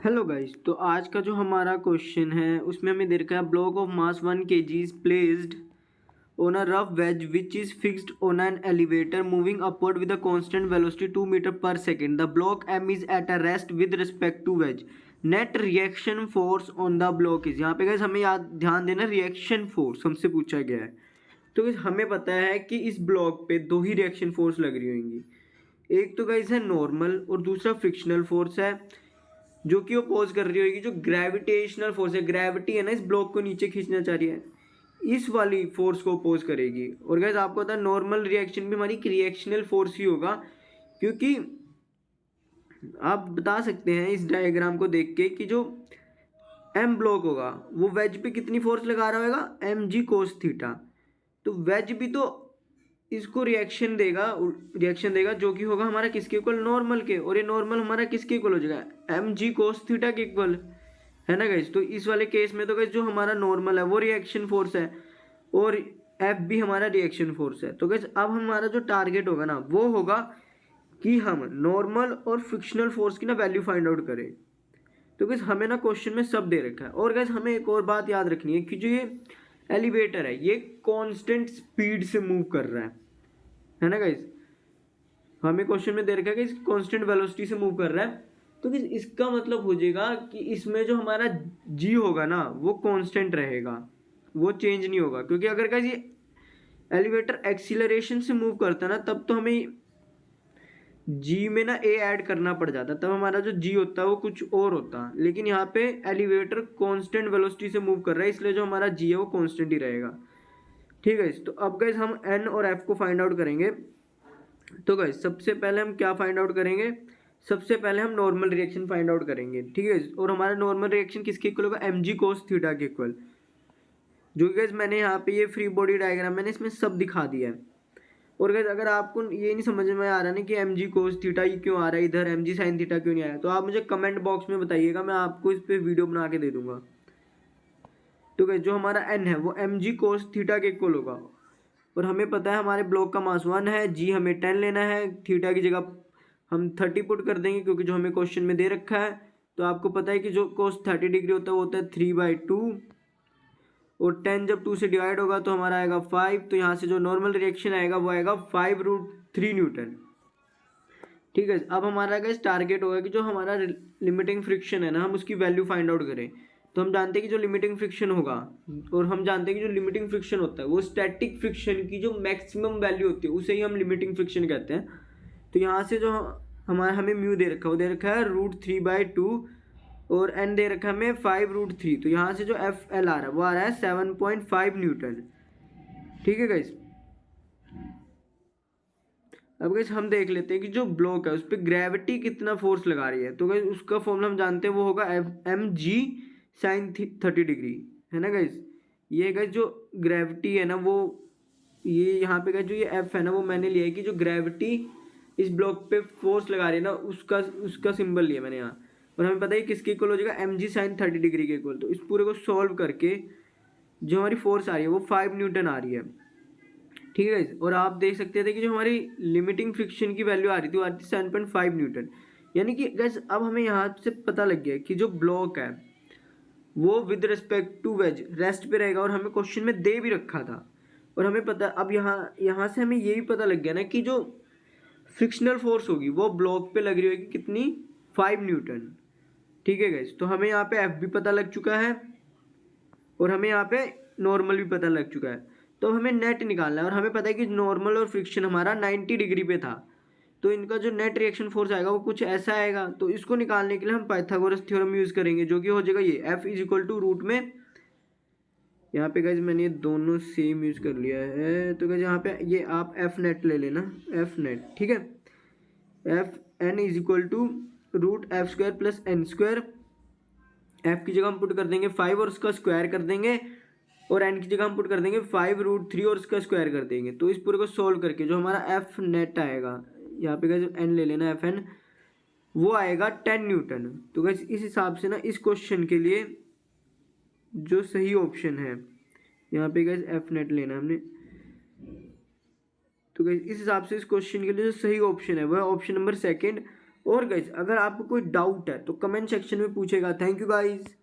Hello guys, तो आज का जो हमारा क्वेश्चन है उसमें हमें दे रखा है block of mass 1 kg is placed on a rough wedge which is fixed on an elevator moving upward with a constant velocity 2 meter per second. The block M is at a rest with respect to wedge. Net reaction force on the block is, यहाँ पे guys हमें याद ध्यान देना, reaction force हमसे पूछा गया है। तो guys हमें पता है कि इस ब्लॉक पे दो ही रिएक्शन फोर्स लग रही होंगी। एक तो गाइस है नॉर्मल और दूसरा फ्रिक्शनल फोर्स है जो कि अपोज कर रही होगी जो ग्रेविटेशनल फोर्स है। ग्रेविटी है ना, इस ब्लॉक को नीचे खींचना चाह रही है, इस वाली फोर्स को अपोज करेगी। और गाइस आपको पता है नॉर्मल रिएक्शन भी हमारी रिएक्शनल फोर्स ही होगा, क्योंकि आप बता सकते हैं इस डायग्राम को देख के कि जो एम ब्लॉक होगा वो वेज पे कितनी फोर्स लगा रहा होगा, एम जी कोस थीटा। तो वेज भी तो इसको रिएक्शन देगा जो कि होगा हमारा किसके इक्वल, नॉर्मल के। और ये नॉर्मल हमारा किसके इक्वल हो जाएगा, एम जी कोस थीटा के इक्वल, है ना गाइस। तो इस वाले केस में तो गाइस जो हमारा नॉर्मल है वो रिएक्शन फोर्स है और एफ भी हमारा रिएक्शन फोर्स है। तो गाइस अब हमारा जो टारगेट होगा ना वो होगा कि हम नॉर्मल और फ्रिक्शनल फोर्स की ना वैल्यू फाइंड आउट करें। तो गाइस हमें ना क्वेश्चन में सब दे रखा है। और गाइस हमें एक और बात याद रखनी है कि जो ये एलिवेटर है ये कांस्टेंट स्पीड से मूव कर रहा है ना गाइस। हमें क्वेश्चन में दे रखा है कि कांस्टेंट वेलोसिटी से मूव कर रहा है। तो गाइस इसका मतलब हो जाएगा कि इसमें जो हमारा जी होगा ना वो कांस्टेंट रहेगा, वो चेंज नहीं होगा। क्योंकि अगर गाइस ये एलिवेटर एक्सीलरेशन से मूव करता ना तब तो हमें जी में ना ए ऐड करना पड़ जाता, तब हमारा जो जी होता है वो कुछ और होता। लेकिन यहाँ पे एलिवेटर कांस्टेंट वेलोसिटी से मूव कर रहा है, इसलिए जो हमारा जी है वो कांस्टेंट ही रहेगा। ठीक है, तो अब गाइस हम एन और एफ को फाइंड आउट करेंगे। तो गाइस सबसे पहले हम क्या फाइंड आउट करेंगे, सबसे पहले हम नॉर्मल रिएक्शन फाइंड आउट करेंगे। ठीक है, और हमारा नॉर्मल रिएक्शन किसके इक्वल होगा, एम जी कोस थीटा के इक्वल। जो गाइस मैंने यहाँ पे ये फ्री बॉडी डायग्राम मैंने इसमें सब दिखा दिया है। और गाइस अगर आपको ये नहीं समझ में आ रहा ना कि एम जी कोस थीटा ये क्यों आ रहा है, इधर एम जी साइन थीटा क्यों नहीं आया, तो आप मुझे कमेंट बॉक्स में बताइएगा, मैं आपको इस पर वीडियो बना के दे दूंगा। तो गाइस जो हमारा एन है वो एम जी कोस थीटा के इक्वल होगा। और हमें पता है हमारे ब्लॉक का मास 1 है, जी हमें 10 लेना है, थीटा की जगह हम 30 पुट कर देंगे क्योंकि जो हमें क्वेश्चन में दे रखा है। तो आपको पता है कि जो कोस 30 डिग्री होता है वो होता है 3/2, और 10 जब 2 से डिवाइड होगा तो हमारा आएगा 5। तो यहाँ से जो नॉर्मल रिएक्शन आएगा वो आएगा 5√3 न्यूटन। ठीक है, अब हमारा गाइस टारगेट होगा कि जो हमारा लिमिटिंग फ्रिक्शन है ना हम उसकी वैल्यू फाइंड आउट करें। तो हम जानते हैं कि जो लिमिटिंग फ्रिक्शन होगा, और हम जानते हैं कि जो लिमिटिंग फ्रिक्शन होता है वो स्टैटिक फ्रिक्शन की जो मैक्सिमम वैल्यू होती है उसे ही हम लिमिटिंग फ्रिक्शन कहते हैं। तो यहाँ से जो हमारा हमें म्यू दे रखा है वो दे रखा है √3/2 और एन दे रखा है हमें 5√3। तो यहाँ से जो एफ एल आ रहा है वो आ रहा है 7.5 न्यूटन। ठीक है गाइस, अब गाइस हम देख लेते हैं कि जो ब्लॉक है उस पर ग्रेविटी कितना फोर्स लगा रही है। तो गाइस उसका फॉर्मूला हम जानते हैं वो होगा एम जी साइन 30 डिग्री, है ना गाइस। ये गाइस जो ग्रेविटी है ना वो ये यहाँ पे गाइस जो ये एफ है ना वो मैंने लिया है कि जो ग्रेविटी इस ब्लॉक पे फोर्स लगा रही है ना उसका उसका सिंबल लिया मैंने यहाँ। और हमें पता है किसके इक्वल हो जाएगा, एम जी साइन 30 डिग्री के इक्वल। तो इस पूरे को सॉल्व करके जो हमारी फोर्स आ रही है वो 5 न्यूटन आ रही है। ठीक है, और आप देख सकते थे कि जो हमारी लिमिटिंग फ्रिक्शन की वैल्यू आ रही थी वो आ रही थी 7.5 न्यूटन। यानी कि गैस अब हमें यहाँ से पता लग गया कि जो ब्लॉक है वो with respect to wedge rest पे रहेगा, और हमें क्वेश्चन में दे भी रखा था। और हमें पता अब यहाँ से हमें ये भी पता लग गया ना कि जो फ्रिक्शनल फोर्स होगी वो ब्लॉक पे लग रही होगी कितनी, 5 न्यूटन। ठीक है गैस, तो हमें यहाँ पे एफ भी पता लग चुका है और हमें यहाँ पे नॉर्मल भी पता लग चुका है। तो हमें नेट निकालना है और हमें पता है कि नॉर्मल और फ्रिक्शन हमारा 90 डिग्री पे था। तो इनका जो नेट रिएक्शन फोर्स आएगा वो कुछ ऐसा आएगा। तो इसको निकालने के लिए हम पाइथागोरस थ्योरम यूज़ करेंगे जो कि हो जाएगा ये F is equal to root में, यहाँ पे गाइज मैंने ये दोनों सेम यूज़ कर लिया है। तो गाइज यहाँ पे ये आप F नेट ले लेना, F नेट। ठीक है, F N is equal to √f² plus n²। F की जगह हम पुट कर देंगे 5 और उसका स्क्वायर कर देंगे, और एन की जगह हम पुट कर देंगे 5√3 और उसका स्क्वायर कर देंगे। तो इस पूरे को सोल्व करके जो हमारा एफ नेट आएगा, यहाँ पे गाइस एन ले लेना, एफ एन वो आएगा 10 न्यूटन। तो गाइस इस हिसाब से ना इस क्वेश्चन के लिए जो सही ऑप्शन है, यहाँ पे गाइस एफ नेट लेना हमने। तो गाइस इस हिसाब से इस क्वेश्चन के लिए जो सही ऑप्शन है वह ऑप्शन नंबर सेकेंड और गाइज अगर आपको कोई डाउट है तो कमेंट सेक्शन में पूछेगा। Thank you guys.